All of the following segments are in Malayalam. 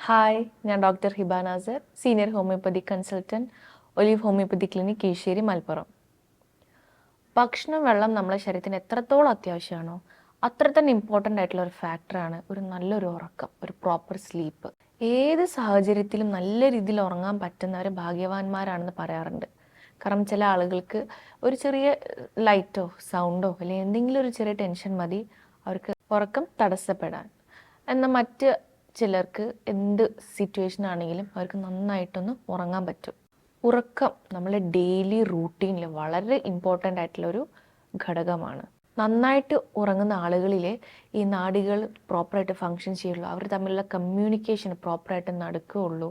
ഹായ്, ഞാൻ doctor Hiba Nasar, senior homoeopathy consultant, Olive homoeopathy clinic, Keezhissery, Malappuram. ഭക്ഷണം, വെള്ളം നമ്മളെ ശരീരത്തിന് എത്രത്തോളം അത്യാവശ്യമാണോ അത്ര തന്നെ ഇമ്പോർട്ടൻ്റ് ആയിട്ടുള്ള ഒരു ഫാക്ടറാണ് ഒരു നല്ലൊരു ഉറക്കം, ഒരു പ്രോപ്പർ സ്ലീപ്പ്. ഏത് സാഹചര്യത്തിലും നല്ല രീതിയിൽ ഉറങ്ങാൻ പറ്റുന്നവർ ഭാഗ്യവാന്മാരാണെന്ന് പറയാറുണ്ട്. കാരണം ചില ആളുകൾക്ക് ഒരു ചെറിയ ലൈറ്റോ സൗണ്ടോ അല്ലെങ്കിൽ എന്തെങ്കിലും ഒരു ചെറിയ ടെൻഷൻ മതി അവർക്ക് ഉറക്കം തടസ്സപ്പെടാൻ. എന്നാൽ മറ്റ് ചിലർക്ക് എന്ത് സിറ്റുവേഷൻ ആണെങ്കിലും അവർക്ക് നന്നായിട്ടൊന്ന് ഉറങ്ങാൻ പറ്റും. ഉറക്കം നമ്മളെ ഡെയിലി റൂട്ടീനിൽ വളരെ ഇമ്പോർട്ടൻ്റ് ആയിട്ടുള്ള ഒരു ഘടകമാണ്. നന്നായിട്ട് ഉറങ്ങുന്ന ആളുകളിലെ ഈ നാഡികൾ പ്രോപ്പറായിട്ട് ഫങ്ഷൻ ചെയ്യുള്ളൂ, അവർ തമ്മിലുള്ള കമ്മ്യൂണിക്കേഷൻ പ്രോപ്പറായിട്ട് നടക്കുകയുള്ളൂ.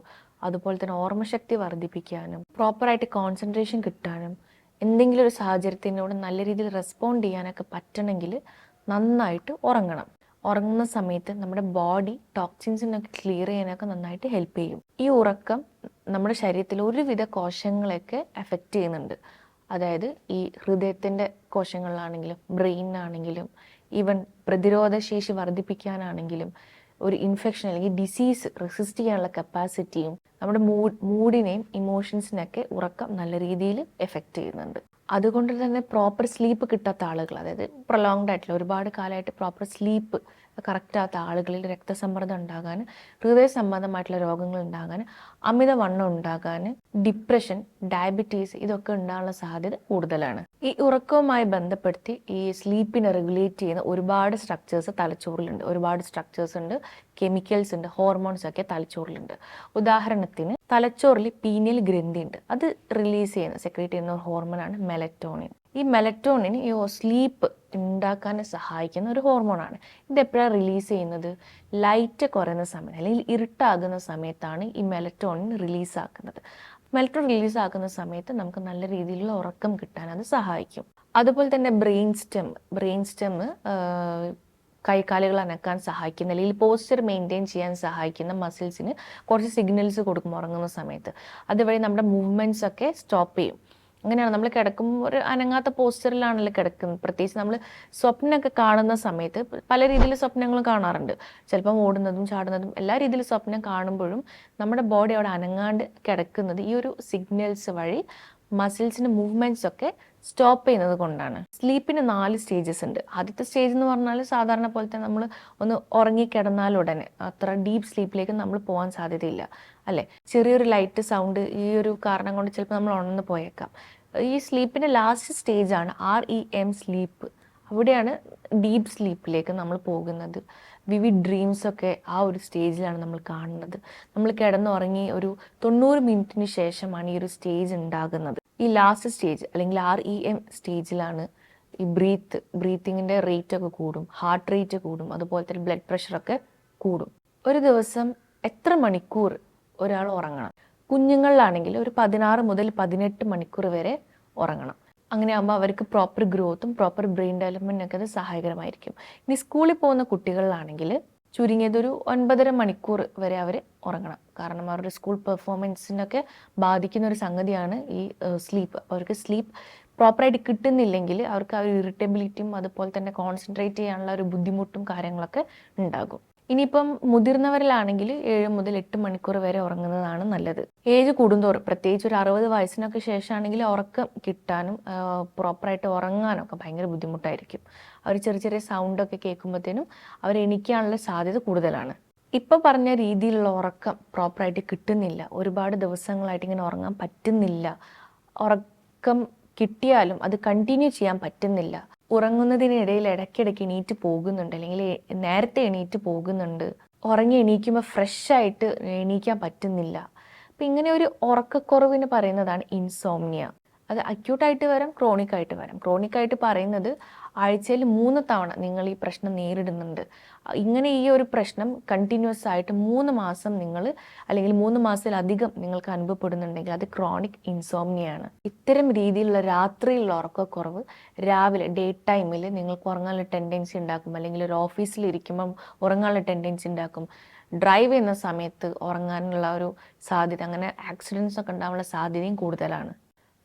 അതുപോലെ തന്നെ ഓർമ്മശക്തി വർദ്ധിപ്പിക്കാനും പ്രോപ്പറായിട്ട് കോൺസെൻട്രേഷൻ കിട്ടാനും എന്തെങ്കിലും ഒരു സാഹചര്യത്തിനോട് നല്ല രീതിയിൽ റെസ്പോണ്ട് ചെയ്യാനൊക്കെ പറ്റണമെങ്കിൽ നന്നായിട്ട് ഉറങ്ങണം. ഉറങ്ങുന്ന സമയത്ത് നമ്മുടെ ബോഡി ടോക്സിൻസിനൊക്കെ ക്ലിയർ ചെയ്യാനൊക്കെ നന്നായിട്ട് ഹെൽപ്പ് ചെയ്യും. ഈ ഉറക്കം നമ്മുടെ ശരീരത്തിൽ ഒരുവിധ കോശങ്ങളെയൊക്കെ എഫക്റ്റ് ചെയ്യുന്നുണ്ട്. അതായത് ഈ ഹൃദയത്തിൻ്റെ കോശങ്ങളിലാണെങ്കിലും ബ്രെയിനാണെങ്കിലും ഈവൻ പ്രതിരോധശേഷി വർദ്ധിപ്പിക്കാനാണെങ്കിലും ഒരു ഇൻഫെക്ഷൻ അല്ലെങ്കിൽ ഡിസീസ് റെസിസ്റ്റ് ചെയ്യാനുള്ള കപ്പാസിറ്റിയും നമ്മുടെ മൂഡിനെയും ഇമോഷൻസിനൊക്കെ ഉറക്കം നല്ല രീതിയിൽ എഫക്റ്റ് ചെയ്യുന്നുണ്ട്. അതുകൊണ്ട് തന്നെ പ്രോപ്പർ സ്ലീപ്പ് കിട്ടാത്ത ആളുകൾ, അതായത് പ്രൊലോങ്ഡ് ആയിട്ടുള്ള ഒരുപാട് കാലമായിട്ട് പ്രോപ്പർ സ്ലീപ്പ് കറക്റ്റാത്ത ആളുകളിൽ രക്തസമ്മർദ്ദം ഉണ്ടാകാൻ, ഹൃദയ സംബന്ധമായിട്ടുള്ള രോഗങ്ങൾ ഉണ്ടാകാൻ, അമിതവണ്ണം ഉണ്ടാകാൻ, ഡിപ്രഷൻ, ഡയബറ്റീസ് ഇതൊക്കെ ഉണ്ടാകാനുള്ള സാധ്യത കൂടുതലാണ്. ഈ ഉറക്കവുമായി ബന്ധപ്പെടുത്തി ഈ സ്ലീപ്പിനെ റെഗുലേറ്റ് ചെയ്യുന്ന ഒരുപാട് സ്ട്രക്ചേഴ്സ് തലച്ചോറിലുണ്ട്. ഒരുപാട് സ്ട്രക്ചേഴ്സ് ഉണ്ട്, കെമിക്കൽസ് ഉണ്ട്, ഹോർമോൺസ് ഒക്കെ തലച്ചോറിലുണ്ട്. ഉദാഹരണത്തിന് തലച്ചോറിൽ പീനിയൽ ഗ്രന്ഥി ഉണ്ട്. അത് റിലീസ് ചെയ്യുന്ന സെക്രീറ്റ് ചെയ്യുന്ന ഒരു ഹോർമോണാണ് മെലറ്റോണിൻ. ഈ മെലറ്റോണിൻ ഈ സ്ലീപ്പ് ഉണ്ടാക്കാൻ സഹായിക്കുന്ന ഒരു ഹോർമോണാണ്. ഇത് എപ്പോഴാണ് റിലീസ് ചെയ്യുന്നത്? ലൈറ്റ് കുറയുന്ന സമയം അല്ലെങ്കിൽ ഇരുട്ടാകുന്ന സമയത്താണ് ഈ മെലറ്റോണിൻ റിലീസാക്കുന്നത്. മെലറ്റോണിൻ റിലീസാക്കുന്ന സമയത്ത് നമുക്ക് നല്ല രീതിയിലുള്ള ഉറക്കം കിട്ടാൻ അത് സഹായിക്കും. അതുപോലെ തന്നെ ബ്രെയിൻ സ്റ്റെം കൈകാലുകൾ അനക്കാൻ സഹായിക്കുന്ന അല്ലെങ്കിൽ പോസ്ചർ മെയിൻറ്റെയിൻ ചെയ്യാൻ സഹായിക്കുന്ന മസിൽസിന് കുറച്ച് സിഗ്നൽസ് കൊടുക്കും ഉറങ്ങുന്ന സമയത്ത്. അതുവഴി നമ്മുടെ മൂവ്മെൻറ്റ്സ് ഒക്കെ സ്റ്റോപ്പ് ചെയ്യും. അങ്ങനെയാണ് നമ്മൾ കിടക്കുമ്പോൾ ഒരു അനങ്ങാത്ത പോസ്ചറിലാണല്ലോ കിടക്കുന്നത്. പ്രത്യേകിച്ച് നമ്മൾ സ്വപ്നമൊക്കെ കാണുന്ന സമയത്ത് പല രീതിയിൽ സ്വപ്നങ്ങൾ കാണാറുണ്ട്. ചിലപ്പം ഓടുന്നതും ചാടുന്നതും എല്ലാ രീതിയിലും സ്വപ്നം കാണുമ്പോഴും നമ്മുടെ ബോഡി അവിടെ അനങ്ങാണ്ട് കിടക്കുന്നത് ഈ ഒരു സിഗ്നൽസ് വഴി മസിൽസിൻ്റെ മൂവ്മെൻറ്റ്സ് ഒക്കെ സ്റ്റോപ്പ് ചെയ്യുന്നത് കൊണ്ടാണ്. സ്ലീപ്പിന് 4 സ്റ്റേജസ് ഉണ്ട്. ആദ്യത്തെ സ്റ്റേജ് എന്ന് പറഞ്ഞാൽ സാധാരണ പോലെ തന്നെ നമ്മൾ ഒന്ന് ഉറങ്ങിക്കിടന്നാലുടനെ അത്ര ഡീപ്പ് സ്ലീപ്പിലേക്ക് നമ്മൾ പോകാൻ സാധ്യതയില്ല, അല്ലേ? ചെറിയൊരു ലൈറ്റ് സൗണ്ട് ഈ ഒരു കാരണം കൊണ്ട് ചിലപ്പോൾ നമ്മൾ ഉണർന്ന് പോയേക്കാം. ഈ സ്ലീപ്പിൻ്റെ ലാസ്റ്റ് സ്റ്റേജാണ് REM സ്ലീപ്പ്. അവിടെയാണ് ഡീപ്പ് സ്ലീപ്പിലേക്ക് നമ്മൾ പോകുന്നത്. വിവിഡ് ഡ്രീംസ് ഒക്കെ ആ ഒരു സ്റ്റേജിലാണ് നമ്മൾ കാണുന്നത്. നമ്മൾ കിടന്നുറങ്ങി ഒരു 90 മിനിറ്റിന് ശേഷമാണ് ഈ ഒരു സ്റ്റേജ് ഉണ്ടാകുന്നത്. ഈ ലാസ്റ്റ് സ്റ്റേജ് അല്ലെങ്കിൽ REM സ്റ്റേജിലാണ് ഈ ബ്രീത്തിങ്ങിൻ്റെ റേറ്റ് ഒക്കെ കൂടും, ഹാർട്ട് റേറ്റ് കൂടും, അതുപോലെ തന്നെ ബ്ലഡ് പ്രഷറൊക്കെ കൂടും. ഒരു ദിവസം എത്ര മണിക്കൂർ ഒരാൾ ഉറങ്ങണം? കുഞ്ഞുങ്ങളിലാണെങ്കിൽ ഒരു 16 മുതൽ 18 മണിക്കൂർ വരെ ഉറങ്ങണം. അങ്ങനെ ആകുമ്പോൾ അവർക്ക് പ്രോപ്പർ ഗ്രോത്തും പ്രോപ്പർ ബ്രെയിൻ ഡെവലപ്മെൻറ്റിനൊക്കെ അത് സഹായകരമായിരിക്കും. ഇനി സ്കൂളിൽ പോകുന്ന കുട്ടികളിലാണെങ്കിൽ ചുരുങ്ങിയതൊരു 9.5 മണിക്കൂർ വരെ അവർ ഉറങ്ങണം. കാരണം അവരുടെ സ്കൂൾ പെർഫോമൻസിനൊക്കെ ബാധിക്കുന്ന ഒരു സംഗതിയാണ് ഈ സ്ലീപ്പ്. അവർക്ക് സ്ലീപ്പ് പ്രോപ്പറായിട്ട് കിട്ടുന്നില്ലെങ്കിൽ അവർക്ക് ആ ഒരു ഇറിറ്റബിലിറ്റിയും അതുപോലെ തന്നെ കോൺസെൻട്രേറ്റ് ചെയ്യാനുള്ള ഒരു ബുദ്ധിമുട്ടും കാര്യങ്ങളൊക്കെ ഉണ്ടാകും. ഇനിയിപ്പം മുതിർന്നവരിലാണെങ്കിൽ 7 മുതൽ 8 മണിക്കൂർ വരെ ഉറങ്ങുന്നതാണ് നല്ലത്. ഏജ് കൂടുന്തോറും, പ്രത്യേകിച്ച് ഒരു 60 വയസ്സിനൊക്കെ ശേഷമാണെങ്കിൽ ഉറക്കം കിട്ടാനും പ്രോപ്പറായിട്ട് ഉറങ്ങാനൊക്കെ ഭയങ്കര ബുദ്ധിമുട്ടായിരിക്കും. അവർ ചെറിയ ചെറിയ സൗണ്ടൊക്കെ കേൾക്കുമ്പോഴത്തേനും അവർ എണീക്കാനുള്ള സാധ്യത കൂടുതലാണ്. ഇപ്പോൾ പറഞ്ഞ രീതിയിലുള്ള ഉറക്കം പ്രോപ്പറായിട്ട് കിട്ടുന്നില്ല, ഒരുപാട് ദിവസങ്ങളായിട്ട് ഇങ്ങനെ ഉറങ്ങാൻ പറ്റുന്നില്ല, ഉറക്കം കിട്ടിയാലും അത് കണ്ടിന്യൂ ചെയ്യാൻ പറ്റുന്നില്ല, ഉറങ്ങുന്നതിനിടയിൽ ഇടയ്ക്കിടയ്ക്ക് എണീറ്റ് പോകുന്നുണ്ട് അല്ലെങ്കിൽ നേരത്തെ എണീറ്റ് പോകുന്നുണ്ട്, ഉറങ്ങി എണീക്കുമ്പോൾ ഫ്രഷായിട്ട് എണീക്കാൻ പറ്റുന്നില്ല. അപ്പം ഇങ്ങനെ ഒരു ഉറക്കക്കുറവിന് പറയുന്നതാണ് ഇൻസോംനിയ. അത് അക്യൂട്ടായിട്ട് വരാം, ക്രോണിക്കായിട്ട് വരാം. ക്രോണിക്കായിട്ട് പറയുന്നത് ആഴ്ചയിൽ 3 തവണ നിങ്ങൾ ഈ പ്രശ്നം നേരിടുന്നുണ്ട്. ഇങ്ങനെ ഈ ഒരു പ്രശ്നം കണ്ടിന്യൂസ് ആയിട്ട് 3 മാസം നിങ്ങൾ അല്ലെങ്കിൽ 3 മാസത്തിലധികം നിങ്ങൾക്ക് അനുഭവപ്പെടുന്നുണ്ടെങ്കിൽ അത് ക്രോണിക് ഇൻസോംനിയാണ്. ഇത്തരം രീതിയിലുള്ള രാത്രിയിലുള്ള ഉറക്കക്കുറവ് രാവിലെ ഡേ ടൈമിൽ നിങ്ങൾക്ക് ഉറങ്ങാനുള്ള ടെൻഡൻസി ഉണ്ടാക്കും, അല്ലെങ്കിൽ ഒരു ഓഫീസിൽ ഇരിക്കുമ്പം ഉറങ്ങാനുള്ള ടെൻഡൻസി ഉണ്ടാക്കും, ഡ്രൈവ് ചെയ്യുന്ന സമയത്ത് ഉറങ്ങാനുള്ള ഒരു സാധ്യത, അങ്ങനെ ആക്സിഡൻസ് ഒക്കെ ഉണ്ടാകാനുള്ള സാധ്യതയും കൂടുതലാണ്.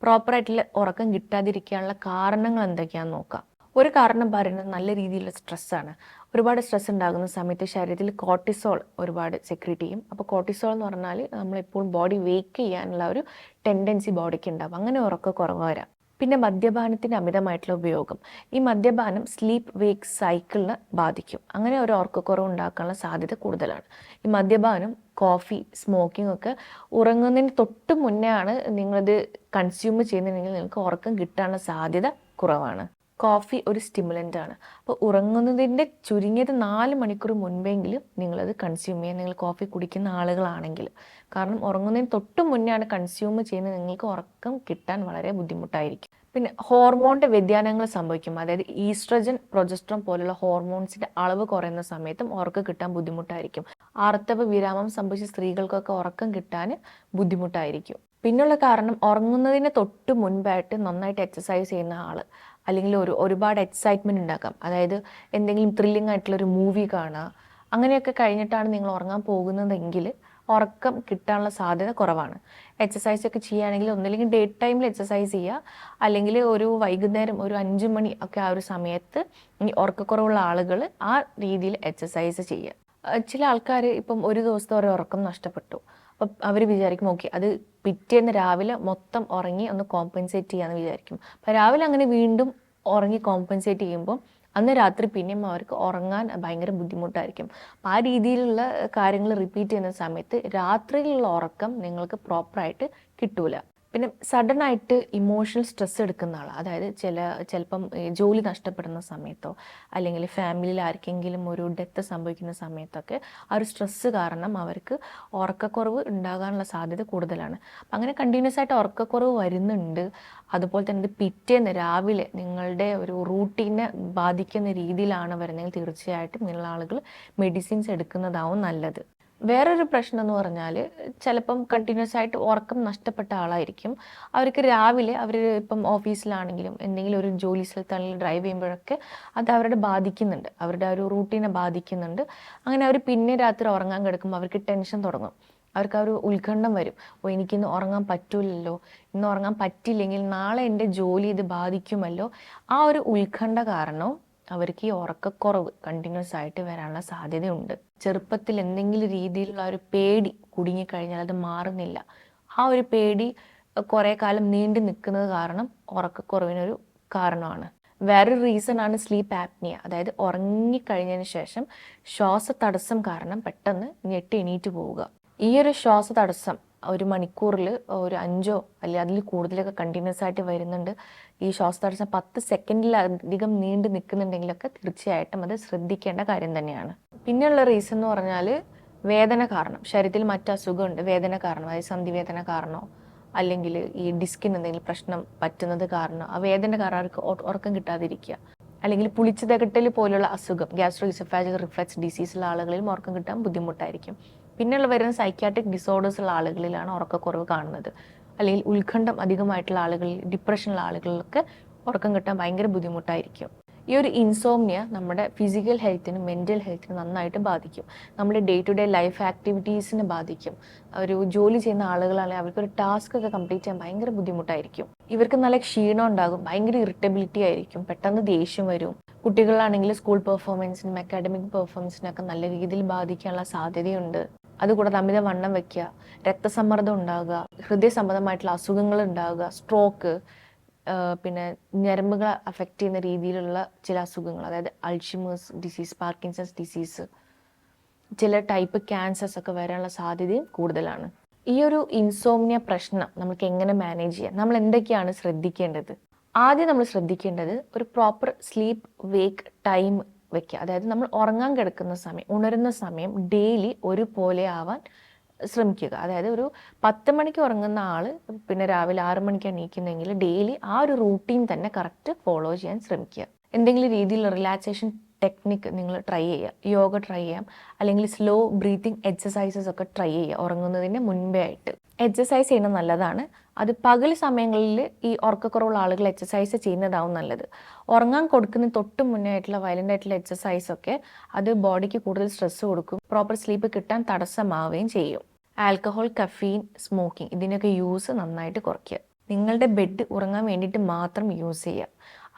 പ്രോപ്പറായിട്ടുള്ള ഉറക്കം കിട്ടാതിരിക്കാനുള്ള കാരണങ്ങൾ എന്തൊക്കെയാണെന്ന് നോക്കാം. ഒരു കാരണം പറയുന്നത് നല്ല രീതിയിലുള്ള സ്ട്രെസ്സാണ്. ഒരുപാട് സ്ട്രെസ് ഉണ്ടാകുന്ന സമയത്ത് ശരീരത്തിൽ കോർട്ടിസോൾ ഒരുപാട് സെക്രീറ്റ് ചെയ്യും. അപ്പോൾ കോർട്ടിസോൾ എന്ന് പറഞ്ഞാൽ നമ്മളെപ്പോഴും ബോഡി വെയ്ക്ക് ചെയ്യാനുള്ള ഒരു ടെൻഡൻസി ബോഡിക്ക് ഉണ്ടാകും. അങ്ങനെ ഉറക്കക്കുറവ് വരാം. പിന്നെ മദ്യപാനത്തിൻ്റെ അമിതമായിട്ടുള്ള ഉപയോഗം. ഈ മദ്യപാനം സ്ലീപ്പ് വേക്ക് സൈക്കിളിനെ ബാധിക്കും. അങ്ങനെ ഒരു ഉറക്കക്കുറവ് ഉണ്ടാക്കാനുള്ള സാധ്യത കൂടുതലാണ്. ഈ മദ്യപാനം, കോഫി, സ്മോക്കിംഗ് ഒക്കെ ഉറങ്ങുന്നതിന് തൊട്ട് മുന്നേ ആണ് നിങ്ങളിത് കൺസ്യൂം ചെയ്യുന്നുണ്ടെങ്കിൽ നിങ്ങൾക്ക് ഉറക്കം കിട്ടാനുള്ള സാധ്യത കുറവാണ്. കോഫി ഒരു സ്റ്റിമുലൻ്റ് ആണ്. അപ്പോൾ ഉറങ്ങുന്നതിൻ്റെ ചുരുങ്ങിയത് 4 മണിക്കൂർ മുൻപെങ്കിലും നിങ്ങളത് കൺസ്യൂം ചെയ്യുക, നിങ്ങൾ കോഫി കുടിക്കുന്ന ആളുകളാണെങ്കിൽ. കാരണം ഉറങ്ങുന്നതിന് തൊട്ട് മുന്നെയാണ് കൺസ്യൂം ചെയ്യുന്നത്, നിങ്ങൾക്ക് ഉറക്കം കിട്ടാൻ വളരെ ബുദ്ധിമുട്ടായിരിക്കും. പിന്നെ ഹോർമോണിൻ്റെ വ്യതിയാനങ്ങൾ സംഭവിക്കും. അതായത് ഈസ്ട്രജൻ, പ്രൊജസ്ട്രോൺ പോലുള്ള ഹോർമോൺസിൻ്റെ അളവ് കുറയുന്ന സമയത്തും ഉറക്കം കിട്ടാൻ ബുദ്ധിമുട്ടായിരിക്കും. ആർത്തവ വിരാമം സംഭവിച്ച സ്ത്രീകൾക്കൊക്കെ ഉറക്കം കിട്ടാൻ ബുദ്ധിമുട്ടായിരിക്കും. പിന്നുള്ള കാരണം ഉറങ്ങുന്നതിന് തൊട്ട് മുൻപായിട്ട് നന്നായിട്ട് എക്സസൈസ് ചെയ്യുന്ന ആൾ, അല്ലെങ്കിൽ ഒരുപാട് എക്സൈറ്റ്മെൻറ്റ് ഉണ്ടാക്കാം. അതായത് എന്തെങ്കിലും ത്രില്ലിംഗ് ആയിട്ടുള്ളൊരു മൂവി കാണുക, അങ്ങനെയൊക്കെ കഴിഞ്ഞിട്ടാണ് നിങ്ങൾ ഉറങ്ങാൻ പോകുന്നതെങ്കിൽ ഉറക്കം കിട്ടാനുള്ള സാധ്യത കുറവാണ്. എക്സസൈസ് ഒക്കെ ചെയ്യുകയാണെങ്കിൽ ഒന്നില്ലെങ്കിൽ ഡേ ടൈമിൽ എക്സസൈസ് ചെയ്യുക, അല്ലെങ്കിൽ ഒരു വൈകുന്നേരം ഒരു 5 മണി ഒക്കെ ആ ഒരു സമയത്ത് ഈ ഉറക്കക്കുറവുള്ള ആളുകൾ ആ രീതിയിൽ എക്സസൈസ് ചെയ്യുക. ചില ആൾക്കാർ ഇപ്പം ഒരു ദിവസത്തെ ഒരു ഉറക്കം നഷ്ടപ്പെട്ടു, അപ്പം അവർ വിചാരിക്കും ഓക്കെ അത് പിറ്റേന്ന് രാവിലെ മൊത്തം ഉറങ്ങി ഒന്ന് കോമ്പൻസേറ്റ് ചെയ്യാമെന്ന് വിചാരിക്കും. അപ്പം രാവിലെ അങ്ങനെ വീണ്ടും ഉറങ്ങി കോമ്പൻസേറ്റ് ചെയ്യുമ്പോൾ അന്ന് രാത്രി പിന്നെയും അവർക്ക് ഉറങ്ങാൻ ഭയങ്കര ബുദ്ധിമുട്ടായിരിക്കും. അപ്പം ആ രീതിയിലുള്ള കാര്യങ്ങൾ റിപ്പീറ്റ് ചെയ്യുന്ന സമയത്ത് രാത്രിയിലുള്ള ഉറക്കം നിങ്ങൾക്ക് പ്രോപ്പറായിട്ട് കിട്ടൂല. പിന്നെ സഡനായിട്ട് ഇമോഷണൽ സ്ട്രെസ് എടുക്കുന്ന ആൾ, അതായത് ചിലപ്പം ജോലി നഷ്ടപ്പെടുന്ന സമയത്തോ അല്ലെങ്കിൽ ഫാമിലിയിൽ ആർക്കെങ്കിലും ഒരു ഡെത്ത് സംഭവിക്കുന്ന സമയത്തൊക്കെ ആ ഒരു സ്ട്രെസ്സ് കാരണം അവർക്ക് ഉറക്കക്കുറവ് ഉണ്ടാകാനുള്ള സാധ്യത കൂടുതലാണ്. അപ്പം അങ്ങനെ കണ്ടിന്യൂസ് ആയിട്ട് ഉറക്കക്കുറവ് വരുന്നുണ്ട്. അതുപോലെ തന്നെ ഇത് പിറ്റേന്ന് രാവിലെ നിങ്ങളുടെ ഒരു റൂട്ടീനെ ബാധിക്കുന്ന രീതിയിലാണ് വരുന്നതെങ്കിൽ തീർച്ചയായിട്ടും നിങ്ങൾ ആളുകൾ മെഡിസിൻസ് എടുക്കുന്നതാവും നല്ലത്. വേറൊരു പ്രശ്നം എന്ന് പറഞ്ഞാൽ ചിലപ്പം കണ്ടിന്യൂസ് ആയിട്ട് ഉറക്കം നഷ്ടപ്പെട്ട ആളായിരിക്കും. അവർക്ക് രാവിലെ അവർ ഇപ്പം ഓഫീസിലാണെങ്കിലും എന്തെങ്കിലും ഒരു ജോലി സ്ഥലത്താണെങ്കിലും ഡ്രൈവ് ചെയ്യുമ്പോഴൊക്കെ അത് അവരുടെ ബാധിക്കുന്നുണ്ട്, അവരുടെ ഒരു റൂട്ടീനെ ബാധിക്കുന്നുണ്ട്. അങ്ങനെ അവർ പിന്നെ രാത്രി ഉറങ്ങാൻ കിടക്കുമ്പോൾ അവർക്ക് ടെൻഷൻ തുടങ്ങും. അവർക്ക് ആ ഒരു ഉത്കണ്ഠം വരും. ഓ എനിക്കിന്ന് ഉറങ്ങാൻ പറ്റൂലല്ലോ, ഇന്ന് ഉറങ്ങാൻ പറ്റില്ലെങ്കിൽ നാളെ എൻ്റെ ജോലി ഇത് ബാധിക്കുമല്ലോ. ആ ഒരു ഉത്കണ്ഠ കാരണവും അവർക്ക് ഈ ഉറക്കക്കുറവ് കണ്ടിന്യൂസ് ആയിട്ട് വരാനുള്ള സാധ്യതയുണ്ട്. ചെറുപ്പത്തിൽ എന്തെങ്കിലും രീതിയിലുള്ള ഒരു പേടി കുടുങ്ങിക്കഴിഞ്ഞാൽ അത് മാറുന്നില്ല. ആ ഒരു പേടി കുറേ കാലം നീണ്ടു നിൽക്കുന്നത് കാരണം ഉറക്കക്കുറവിനൊരു കാരണമാണ്. വേറൊരു റീസൺ ആണ് സ്ലീപ്പ് ആപ്നിയ. അതായത് ഉറങ്ങിക്കഴിഞ്ഞതിന് ശേഷം ശ്വാസതടസ്സം കാരണം പെട്ടെന്ന് ഞെട്ടി എണീറ്റ് പോവുക. ഈ ഒരു ശ്വാസതടസ്സം ഒരു മണിക്കൂറിൽ ഒരു 5 അല്ലെങ്കിൽ അതിൽ കൂടുതലൊക്കെ കണ്ടിന്യൂസ് ആയിട്ട് വരുന്നുണ്ട്. ഈ ശ്വാസതടസ്സം 10 സെക്കൻഡിലധികം നീണ്ടു നിൽക്കുന്നുണ്ടെങ്കിലൊക്കെ തീർച്ചയായിട്ടും അത് ശ്രദ്ധിക്കേണ്ട കാര്യം തന്നെയാണ്. പിന്നെയുള്ള റീസൺ എന്ന് പറഞ്ഞാൽ വേദന കാരണം, ശരീരത്തിൽ മറ്റ് അസുഖമുണ്ട് വേദന കാരണം, അതായത് സന്ധിവേദന കാരണമോ അല്ലെങ്കിൽ ഈ ഡിസ്കിന് എന്തെങ്കിലും പ്രശ്നം പറ്റുന്നത് കാരണം ആ വേദന കാരണം അവർക്ക് ഉറക്കം കിട്ടാതിരിക്കുക, അല്ലെങ്കിൽ പുളിച്ചതകട്ടൽ പോലുള്ള അസുഖം, ഗ്യാസ്ട്രോ ഇസോഫാജികൽ റിഫ്ലക്സ് ഡിസീസുള്ള ആളുകളിലും ഉറക്കം കിട്ടാൻ ബുദ്ധിമുട്ടായിരിക്കും. പിന്നെയുള്ള വരുന്ന സൈക്യാട്രിക് ഡിസോർഡേഴ്സ് ഉള്ള ആളുകളിലാണ് ഉറക്കക്കുറവ് കാണുന്നത്. അല്ലെങ്കിൽ ഉത്കണ്ഠം അധികമായിട്ടുള്ള ആളുകളിൽ, ഡിപ്രഷനുള്ള ആളുകളിലൊക്കെ ഉറക്കം കിട്ടാൻ ഭയങ്കര ബുദ്ധിമുട്ടായിരിക്കും. ഈ ഒരു ഇൻസോംനിയ നമ്മുടെ ഫിസിക്കൽ ഹെൽത്തിനും മെൻ്റൽ ഹെൽത്തിനും നന്നായിട്ട് ബാധിക്കും. നമ്മുടെ ഡേ ടു ഡേ ലൈഫ് ആക്ടിവിറ്റീസിനെ ബാധിക്കും. ഒരു ജോലി ചെയ്യുന്ന ആളുകളാണെങ്കിൽ അവർക്കൊരു ടാസ്ക് ഒക്കെ കംപ്ലീറ്റ് ചെയ്യാൻ ഭയങ്കര ബുദ്ധിമുട്ടായിരിക്കും. ഇവർക്ക് നല്ല ക്ഷീണം ഉണ്ടാകും, ഭയങ്കര ഇറിറ്റബിലിറ്റി ആയിരിക്കും, പെട്ടെന്ന് ദേഷ്യം വരും. കുട്ടികളാണെങ്കിൽ സ്കൂൾ പെർഫോമൻസിനും അക്കാഡമിക് പെർഫോമൻസിനൊക്കെ നല്ല രീതിയിൽ ബാധിക്കാനുള്ള സാധ്യതയുണ്ട്. അതുകൂടാതെ അമിതവണ്ണം വയ്ക്കുക, രക്തസമ്മർദ്ദം ഉണ്ടാകുക, ഹൃദയ സംബന്ധമായിട്ടുള്ള അസുഖങ്ങൾ ഉണ്ടാകുക, സ്ട്രോക്ക്, പിന്നെ ഞരമ്പുകളെ അഫക്റ്റ് ചെയ്യുന്ന രീതിയിലുള്ള ചില അസുഖങ്ങൾ, അതായത് അൾഷിമേഴ്സ് ഡിസീസ്, പാർക്കിൻസൺസ് ഡിസീസ്, ചില ടൈപ്പ് ക്യാൻസേഴ്സ് ഒക്കെ വരാനുള്ള സാധ്യതയും കൂടുതലാണ്. ഈ ഒരു ഇൻസോംനിയ പ്രശ്നം നമുക്ക് എങ്ങനെ മാനേജ് ചെയ്യാം, നമ്മൾ എന്തൊക്കെയാണ് ശ്രദ്ധിക്കേണ്ടത്? ആദ്യം നമ്മൾ ശ്രദ്ധിക്കേണ്ടത് ഒരു പ്രോപ്പർ സ്ലീപ്പ് വേക്ക് ടൈം വെക്കുക. അതായത് നമ്മൾ ഉറങ്ങാൻ കിടക്കുന്ന സമയം, ഉണരുന്ന സമയം ഡെയിലി ഒരുപോലെ ആവാൻ ശ്രമിക്കുക. അതായത് ഒരു 10 മണിക്ക് ഉറങ്ങുന്ന ആൾ പിന്നെ രാവിലെ 6 മണിക്കാണ് എണീക്കുന്നതെങ്കിൽ ഡെയിലി ആ ഒരു റൂട്ടീൻ തന്നെ കറക്റ്റ് ഫോളോ ചെയ്യാൻ ശ്രമിക്കുക. എന്തെങ്കിലും രീതിയിലുള്ള റിലാക്സേഷൻ ടെക്നിക്ക് നിങ്ങൾ ട്രൈ ചെയ്യുക, യോഗ ട്രൈ ചെയ്യാം, അല്ലെങ്കിൽ സ്ലോ ബ്രീത്തിങ് എക്സസൈസസ് ഒക്കെ ട്രൈ ചെയ്യുക ഉറങ്ങുന്നതിന് മുൻപേ ആയിട്ട്. എക്സസൈസ് ചെയ്യുന്നത് നല്ലതാണ്. അത് പകൽ സമയങ്ങളിൽ ഈ ഉറക്കക്കുറവുള്ള ആളുകൾ എക്സസൈസ് ചെയ്യുന്നതാവും നല്ലത്. ഉറങ്ങാൻ കൊടുക്കുന്ന തൊട്ട് മുന്നേ ആയിട്ടുള്ള വയലൻ്റ് ആയിട്ടുള്ള എക്സസൈസൊക്കെ അത് ബോഡിക്ക് കൂടുതൽ സ്ട്രെസ് കൊടുക്കും, പ്രോപ്പർ സ്ലീപ്പ് കിട്ടാൻ തടസ്സമാവുകയും ചെയ്യും. ആൽക്കഹോൾ, കഫീൻ, സ്മോക്കിംഗ് ഇതിനൊക്കെ യൂസ് നന്നായിട്ട് കുറയ്ക്കുക. നിങ്ങളുടെ ബെഡ് ഉറങ്ങാൻ വേണ്ടിയിട്ട് മാത്രം യൂസ് ചെയ്യുക.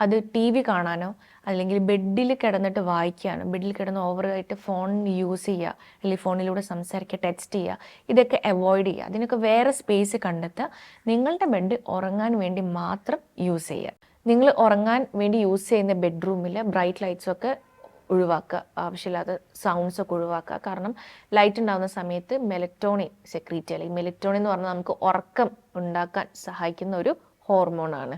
അത് ടി വി കാണാനോ അല്ലെങ്കിൽ ബെഡിൽ കിടന്നിട്ട് വായിക്കാനോ, ബെഡിൽ കിടന്ന് ഓവറായിട്ട് ഫോൺ യൂസ് ചെയ്യുക അല്ലെങ്കിൽ ഫോണിലൂടെ സംസാരിക്കുക, ടെക്സ്റ്റ് ചെയ്യുക, ഇതൊക്കെ അവോയ്ഡ് ചെയ്യുക. അതിനൊക്കെ വേറെ സ്പേസ് കണ്ടെത്തുക. നിങ്ങളുടെ ബെഡ് ഉറങ്ങാൻ വേണ്ടി മാത്രം യൂസ് ചെയ്യുക. നിങ്ങൾ ഉറങ്ങാൻ വേണ്ടി യൂസ് ചെയ്യുന്ന ബെഡ്റൂമിൽ ബ്രൈറ്റ് ലൈറ്റ്സൊക്കെ ഒഴിവാക്കുക, ആവശ്യമില്ലാത്ത സൗണ്ട്സൊക്കെ ഒഴിവാക്കുക. കാരണം ലൈറ്റ് ഉണ്ടാകുന്ന സമയത്ത് മെലറ്റോണിൻ സെക്രീറ്റ് അല്ലെങ്കിൽ മെലറ്റോണിൻ എന്ന് പറഞ്ഞാൽ നമുക്ക് ഉറക്കം ഉണ്ടാക്കാൻ സഹായിക്കുന്ന ഒരു ഹോർമോണാണ്.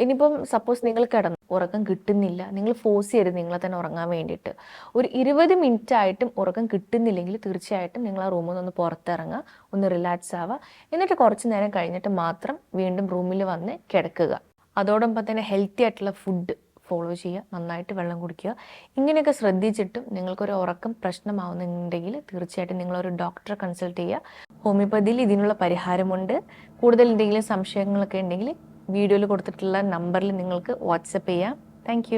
ഇനിയിപ്പം സപ്പോസ് നിങ്ങൾ കിടന്നു ഉറക്കം കിട്ടുന്നില്ല, നിങ്ങൾ ഫോഴ്സ് ചെയ്യരുത് നിങ്ങളെ തന്നെ ഉറങ്ങാൻ വേണ്ടിയിട്ട്. ഒരു 20 മിനിറ്റ് ആയിട്ടും ഉറക്കം കിട്ടുന്നില്ലെങ്കിൽ തീർച്ചയായിട്ടും നിങ്ങൾ ആ റൂമിൽ നിന്ന് പുറത്തിറങ്ങുക, ഒന്ന് റിലാക്സ് ആവുക. എന്നിട്ട് കുറച്ച് നേരം കഴിഞ്ഞിട്ട് മാത്രം വീണ്ടും റൂമിൽ വന്ന് കിടക്കുക. അതോടൊപ്പം തന്നെ ഹെൽത്തി ആയിട്ടുള്ള ഫുഡ് ഫോളോ ചെയ്യുക, നന്നായിട്ട് വെള്ളം കുടിക്കുക. ഇങ്ങനെയൊക്കെ ശ്രദ്ധിച്ചിട്ടും നിങ്ങൾക്കൊരു ഉറക്കം പ്രശ്നമാവുന്നുണ്ടെങ്കിൽ തീർച്ചയായിട്ടും നിങ്ങളൊരു ഡോക്ടറെ കൺസൾട്ട് ചെയ്യുക. ഹോമിയോപ്പതിയിൽ ഇതിനുള്ള പരിഹാരമുണ്ട്. കൂടുതൽ എന്തെങ്കിലും സംശയങ്ങളൊക്കെ ഉണ്ടെങ്കിൽ വീഡിയോയിൽ കൊടുത്തിട്ടുള്ള നമ്പറിൽ നിങ്ങൾക്ക് വാട്സപ്പ് ചെയ്യാം. താങ്ക്